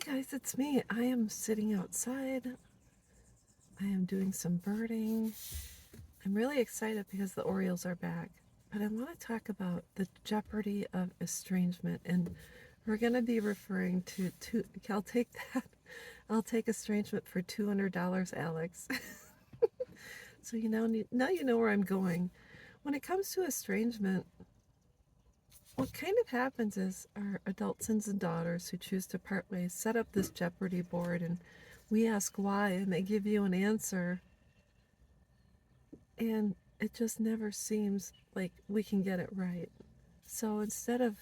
Guys, it's me. I am sitting outside. I am doing some birding. I'm really excited because the Orioles are back. But I want to talk about the Jeopardy of estrangement. And we're going to be referring to I'll take that. I'll take estrangement for $200, Alex. So now you know where I'm going. When it comes to estrangement, what kind of happens is our adult sons and daughters who choose to part ways set up this Jeopardy board, and we ask why, and they give you an answer, and it just never seems like we can get it right. So instead of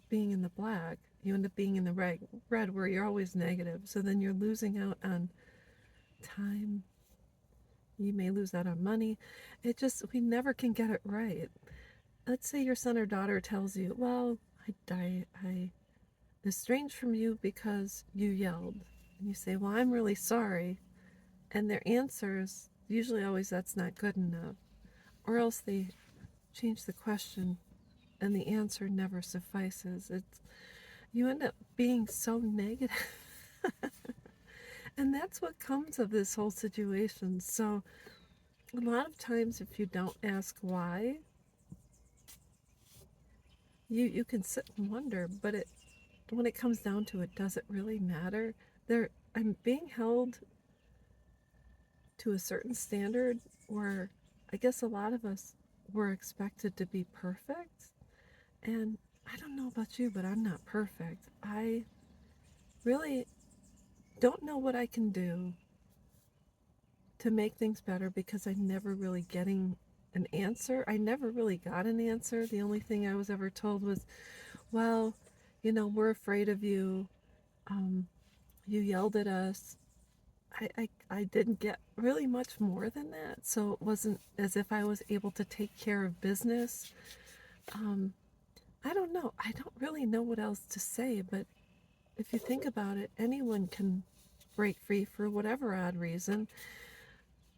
being in the black, you end up being in the red where you're always negative. So then you're losing out on time. You may lose out on money. We never can get it right. Let's say your son or daughter tells you, well, I estranged from you because you yelled. And you say, well, I'm really sorry. And their answers, usually always, that's not good enough. Or else they change the question and the answer never suffices. You end up being so negative. And that's what comes of this whole situation. So a lot of times if you don't ask why, you can sit and wonder, but when it comes down to it, does it really matter? I'm being held to a certain standard where I guess a lot of us were expected to be perfect. And I don't know about you, but I'm not perfect. I really don't know what I can do to make things better because I'm never really getting an answer. I never really got an answer. The only thing I was ever told was, well, we're afraid of you. You yelled at us. I didn't get really much more than that. So it wasn't as if I was able to take care of business. I don't know. I don't really know what else to say, but if you think about it, anyone can break free for whatever odd reason.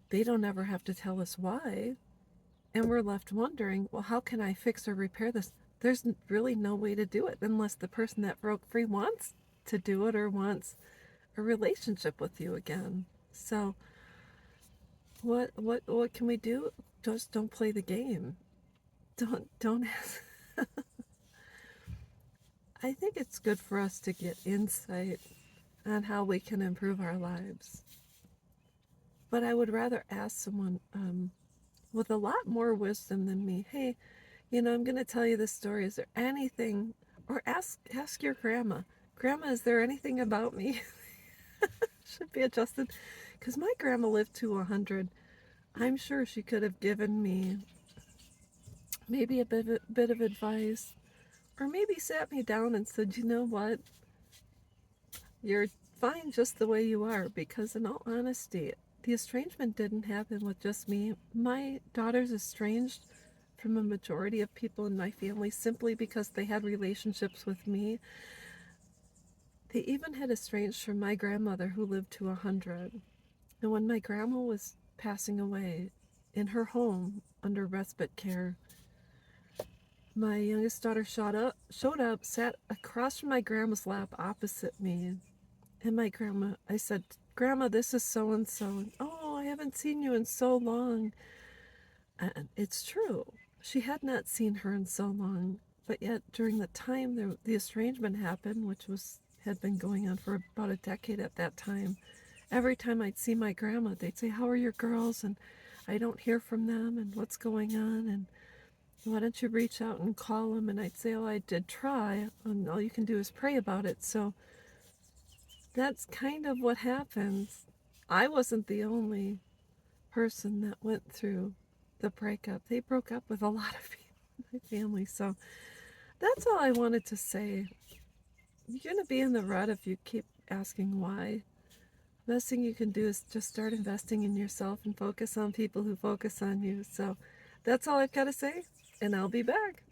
They don't ever have to tell us why. And we're left wondering, well, how can I fix or repair this? There's really no way to do it unless the person that broke free wants to do it or wants a relationship with you again. So what can we do? Just don't play the game. Don't I think it's good for us to get insight on how we can improve our lives. But I would rather ask someone with a lot more wisdom than me, hey, I'm going to tell you this story. Is there anything, or ask your grandma, Grandma, is there anything about me should be adjusted? Because my grandma lived to 100. I'm sure she could have given me maybe a bit of advice, or maybe sat me down and said, you know what, you're fine just the way you are. Because in all honesty, the estrangement didn't happen with just me. My daughter's estranged from a majority of people in my family simply because they had relationships with me. They even had estranged from my grandmother who lived to 100. And when my grandma was passing away in her home under respite care, my youngest daughter showed up, sat across from my grandma's lap opposite me. And I said, Grandma, this is so-and-so. Oh, I haven't seen you in so long. And it's true. She had not seen her in so long. But yet, during the time the estrangement happened, which had been going on for about a decade at that time, every time I'd see my grandma, they'd say, how are your girls? And I don't hear from them, and what's going on? And why don't you reach out and call them? And I'd say, oh, I did try, and all you can do is pray about it. So that's kind of what happens. I wasn't the only person that went through the breakup. They broke up with a lot of people in my family. So that's all I wanted to say. You're going to be in the rut if you keep asking why. The best thing you can do is just start investing in yourself and focus on people who focus on you. So that's all I've got to say, and I'll be back.